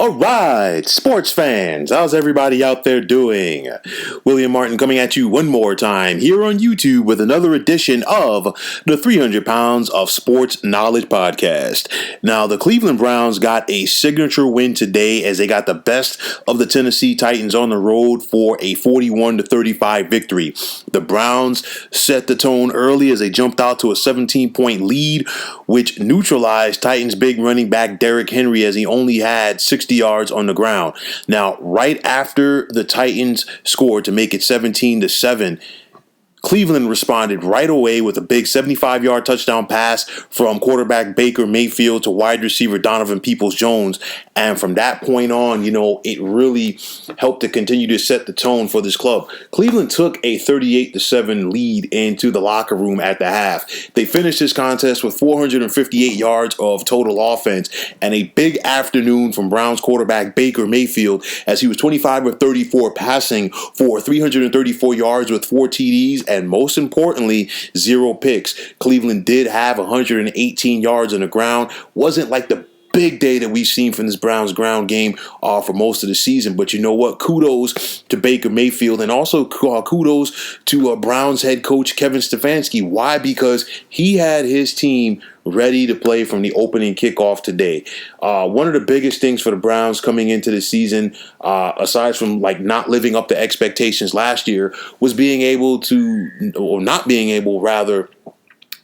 All right, sports fans, how's everybody out there doing? William Martin coming at you one more time here on YouTube with another edition of the 300 Pounds of Sports Knowledge Podcast. Now, the Cleveland Browns got a signature win today as they got the best of the Tennessee Titans on the road for a 41-35 victory. The Browns set the tone early as they jumped out to a 17-point lead, which neutralized Titans' big running back Derrick Henry as he only had 60 yards on the ground. Now, right after the Titans scored to make it 17-7, Cleveland responded right away with a big 75-yard touchdown pass from quarterback Baker Mayfield to wide receiver Donovan Peoples-Jones. And from that point on, it really helped to continue to set the tone for this club. Cleveland took a 38-7 lead into the locker room at the half. They finished this contest with 458 yards of total offense and a big afternoon from Browns quarterback Baker Mayfield as he was 25 of 34 passing for 334 yards with 4 TDs and most importantly, 0 picks. Cleveland did have 118 yards on the ground. Wasn't like the big day that we've seen from this Browns ground game for most of the season. But you know what? Kudos to Baker Mayfield and also kudos to Browns head coach Kevin Stefanski. Why? Because he had his team ready to play from the opening kickoff today. One of the biggest things for the Browns coming into the season, aside from not living up to expectations last year, was being able to, or not being able rather,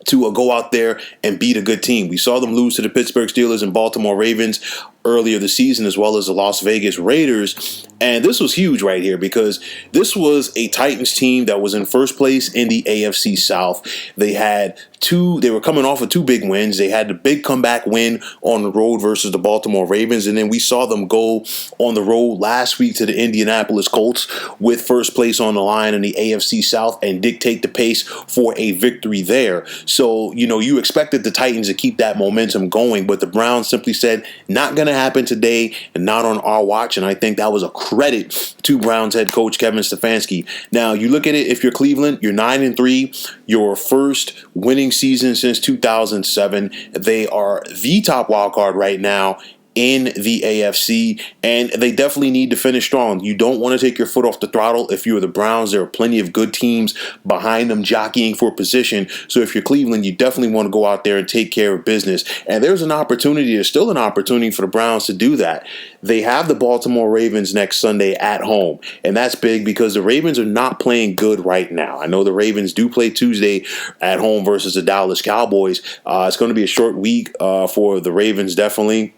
to go out there and beat a good team. We saw them lose to the Pittsburgh Steelers and Baltimore Ravens earlier this season, as well as the Las Vegas Raiders. And this was huge right here because this was a Titans team that was in first place in the AFC South. They were coming off of 2 big wins. They had the big comeback win on the road versus the Baltimore Ravens. And then we saw them go on the road last week to the Indianapolis Colts with first place on the line in the AFC South and dictate the pace for a victory there. So, you expected the Titans to keep that momentum going, but the Browns simply said, not going to happen today and not on our watch. And I think that was a credit to Browns head coach Kevin Stefanski. Now, you look at it, if you're Cleveland, you're 9-3, your first winning season since 2007. They are the top wild card right now in the AFC, and they definitely need to finish strong. You don't want to take your foot off the throttle. If you're the Browns, there are plenty of good teams behind them jockeying for position. So if you're Cleveland, you definitely want to go out there and take care of business. And there's still an opportunity for the Browns to do that. They have the Baltimore Ravens next Sunday at home, and that's big because the Ravens are not playing good right now. I know the Ravens do play Tuesday at home versus the Dallas Cowboys. It's going to be a short week for the Ravens, definitely.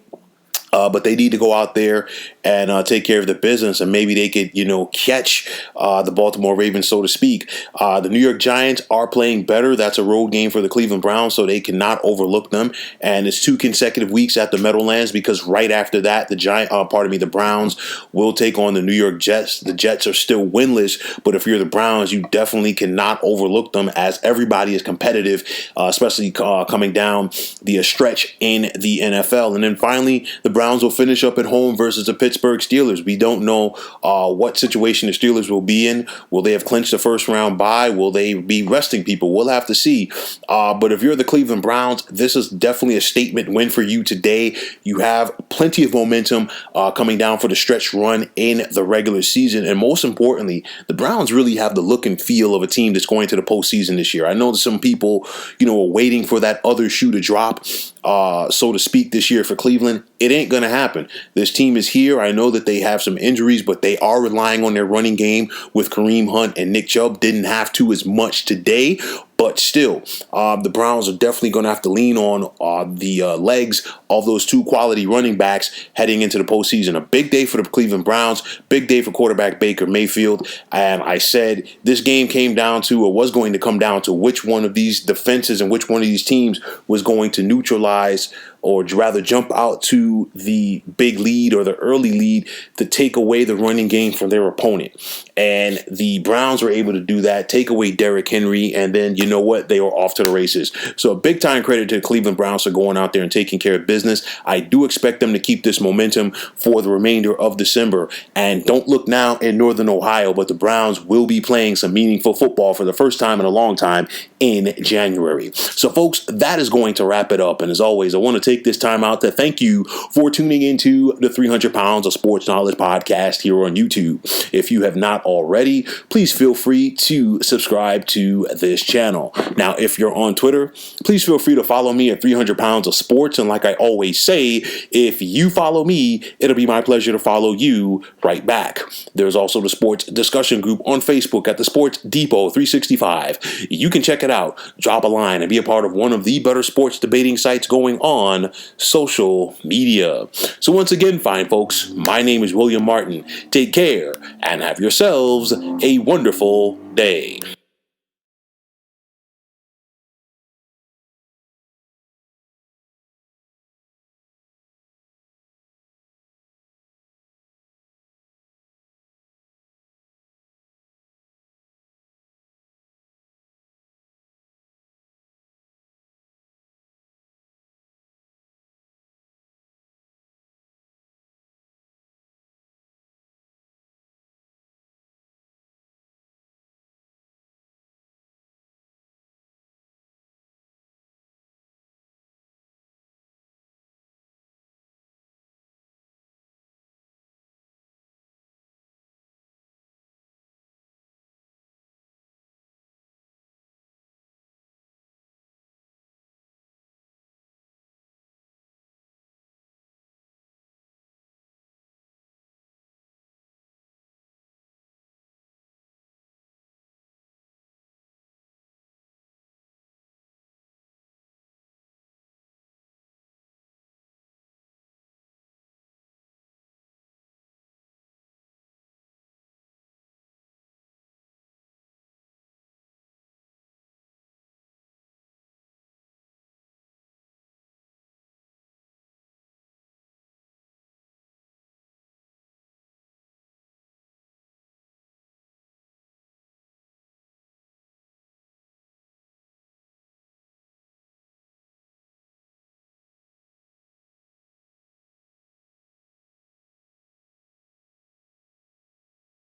But they need to go out there and take care of the business, and maybe they could, catch the Baltimore Ravens, so to speak. The New York Giants are playing better. That's a road game for the Cleveland Browns, so they cannot overlook them. And it's 2 consecutive weeks at the Meadowlands because right after that, the Browns will take on the New York Jets. The Jets are still winless, but if you're the Browns, you definitely cannot overlook them as everybody is competitive, especially coming down the stretch in the NFL. And then finally, the Browns will finish up at home versus the Pittsburgh Steelers. We don't know what situation the Steelers will be in. Will they have clinched the first round bye? Will they be resting people? We'll have to see. But if you're the Cleveland Browns, this is definitely a statement win for you today. You have plenty of momentum coming down for the stretch run in the regular season. And most importantly, the Browns really have the look and feel of a team that's going to the postseason this year. I know that some people, are waiting for that other shoe to drop, so to speak, this year for Cleveland. It ain't going to happen. This team is here. I know that they have some injuries, but they are relying on their running game with Kareem Hunt and Nick Chubb. Didn't have to as much today, but still, the Browns are definitely going to have to lean on the legs of those 2 quality running backs heading into the postseason. A big day for the Cleveland Browns, big day for quarterback Baker Mayfield. And I said this game was going to come down to which one of these defenses and which one of these teams was going to neutralize or rather jump out to the big lead or the early lead to take away the running game from their opponent. And the Browns were able to do that, take away Derrick Henry, and then you know what? They were off to the races. So a big time credit to the Cleveland Browns for going out there and taking care of business. I do expect them to keep this momentum for the remainder of December. And don't look now in Northern Ohio, but the Browns will be playing some meaningful football for the first time in a long time in January. So folks, that is going to wrap it up. And as always, I want to take this time out to thank you for tuning into the 300 Pounds of Sports Knowledge podcast here on YouTube. If you have not already, please feel free to subscribe to this channel. Now, if you're on Twitter, please feel free to follow me at 300 Pounds of Sports. And like I always say, if you follow me, it'll be my pleasure to follow you right back. There's also the sports discussion group on Facebook at the Sports Depot 365. You can check it out, drop a line, and be a part of one of the better sports debating sites going on social media. So once again, fine folks, my name is William Martin. Take care and have yourselves a wonderful day.